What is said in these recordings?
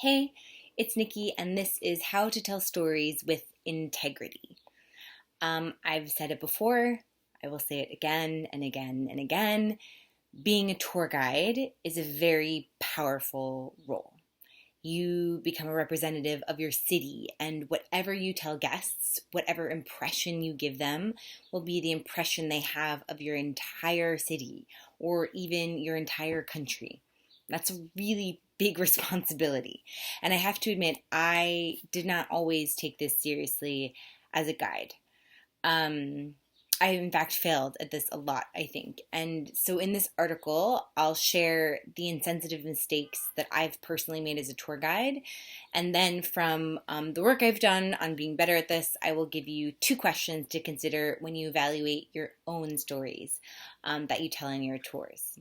Hey, it's Nikki, and this is How to Tell Stories with Integrity. I've said it before, I will say it again and again and again. Being a tour guide is a very powerful role. You become a representative of your city, and whatever you tell guests, whatever impression you give them, will be the impression they have of your entire city or even your entire country. That's a really big responsibility. And I have to admit, I did not always take this seriously as a guide. Um, I, in fact, failed at this a lot, I think. And so in this article, I'll share the insensitive mistakes that I've personally made as a tour guide. And then from the work I've done on being better at this, I will give you two questions to consider when you evaluate your own stories that you tell in your tours.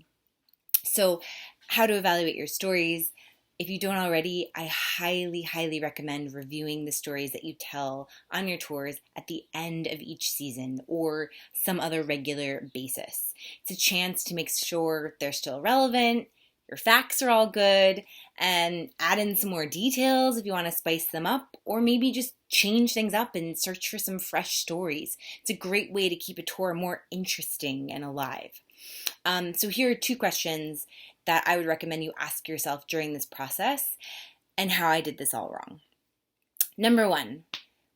So, how to evaluate your stories. If you don't already, I highly, highly recommend reviewing the stories that you tell on your tours at the end of each season or some other regular basis. It's a chance to make sure they're still relevant, your facts are all good, and add in some more details if you want to spice them up, or maybe just change things up and search for some fresh stories. It's a great way to keep a tour more interesting and alive. So here are two questions that I would recommend you ask yourself during this process and how I did this all wrong. Number one,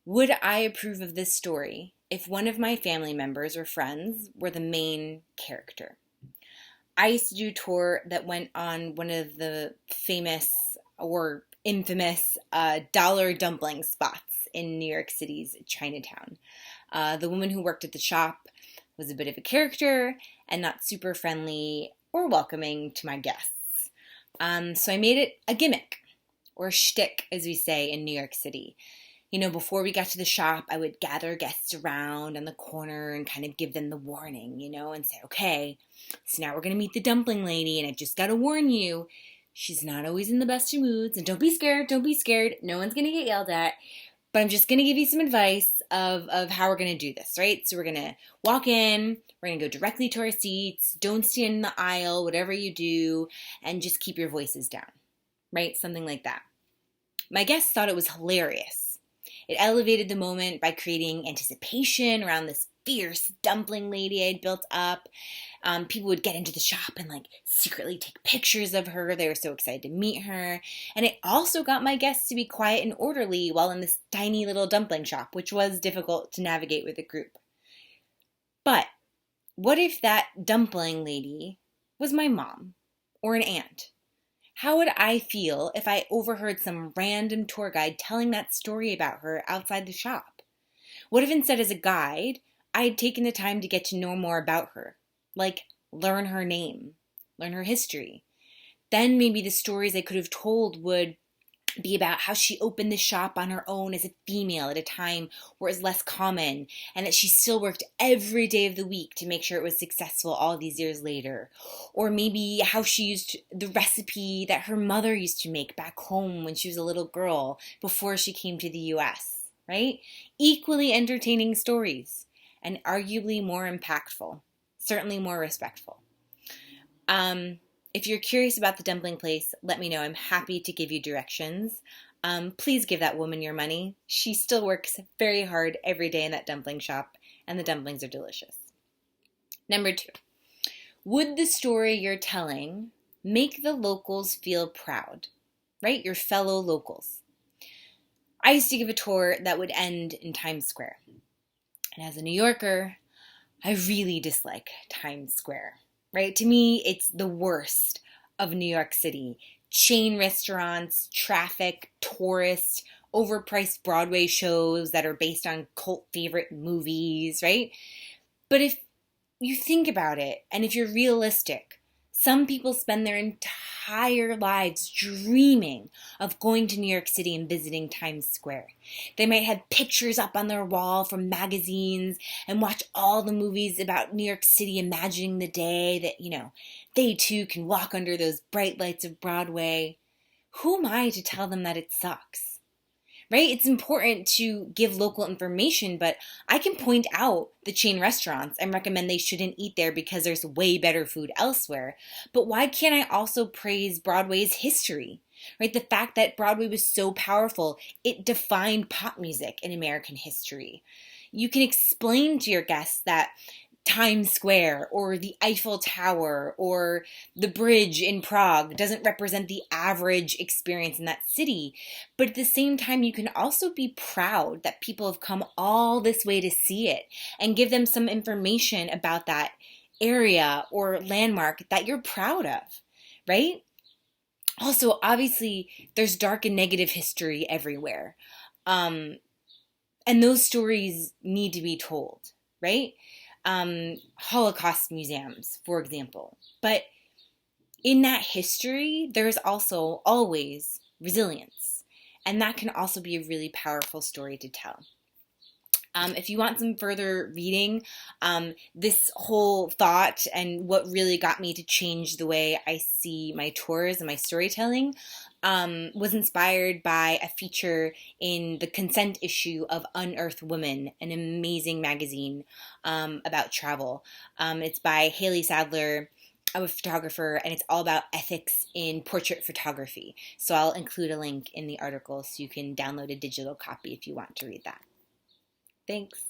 would I approve of this story if one of my family members or friends were the main character? I used to do a tour that went on one of the famous or infamous dollar dumpling spots in New York City's Chinatown. The woman who worked at the shop was a bit of a character and not super friendly or welcoming to my guests. So I made it a gimmick, or a shtick, as we say in New York City. You know, before we got to the shop, I would gather guests around on the corner and kind of give them the warning, and say, okay, so now we're going to meet the dumpling lady, and I just got to warn you, she's not always in the best of moods, and don't be scared, no one's going to get yelled at. But I'm just going to give you some advice of how we're going to do this, right? So we're going to walk in, we're going to go directly to our seats, don't stand in the aisle, whatever you do, and just keep your voices down, right? Something like that. My guests thought it was hilarious. It elevated the moment by creating anticipation around this fierce dumpling lady I'd built up. People would get into the shop and secretly take pictures of her. They were so excited to meet her. And it also got my guests to be quiet and orderly while in this tiny little dumpling shop, which was difficult to navigate with a group. But what if that dumpling lady was my mom or an aunt? How would I feel if I overheard some random tour guide telling that story about her outside the shop? What if instead, as a guide, I had taken the time to get to know more about her? Like, learn her name, learn her history. Then maybe the stories I could have told would be about how she opened the shop on her own as a female at a time where it was less common, and that she still worked every day of the week to make sure it was successful all these years later. Or maybe how she used the recipe that her mother used to make back home when she was a little girl before she came to the US, right? Equally entertaining stories, and arguably more impactful, certainly more respectful. If you're curious about the dumpling place, let me know. I'm happy to give you directions. Please give that woman your money. She still works very hard every day in that dumpling shop, and the dumplings are delicious. Number two, would the story you're telling make the locals feel proud, right? Your fellow locals. I used to give a tour that would end in Times Square. And as a New Yorker, I really dislike Times Square. Right? To me, it's the worst of New York City. Chain restaurants, traffic, tourists, overpriced Broadway shows that are based on cult favorite movies, right? But if you think about it, and if you're realistic, some people spend their entire lives dreaming of going to New York City and visiting Times Square. They might have pictures up on their wall from magazines and watch all the movies about New York City, imagining the day that, they too can walk under those bright lights of Broadway. Who am I to tell them that it sucks? Right? It's important to give local information, but I can point out the chain restaurants and recommend they shouldn't eat there because there's way better food elsewhere. But why can't I also praise Broadway's history? right? The fact that Broadway was so powerful, it defined pop music in American history. You can explain to your guests that Times Square or the Eiffel Tower or the bridge in Prague doesn't represent the average experience in that city. But at the same time, you can also be proud that people have come all this way to see it and give them some information about that area or landmark that you're proud of, right? Also, obviously, there's dark and negative history everywhere. Um, and those stories need to be told, right? Holocaust museums, for example. But in that history, there's also always resilience. And that can also be a really powerful story to tell. If you want some further reading, this whole thought and what really got me to change the way I see my tours and my storytelling was inspired by a feature in the Consent issue of Unearthed Women, an amazing magazine about travel. It's by Haley Sadler, I'm a photographer, and it's all about ethics in portrait photography. So I'll include a link in the article so you can download a digital copy if you want to read that. Thanks.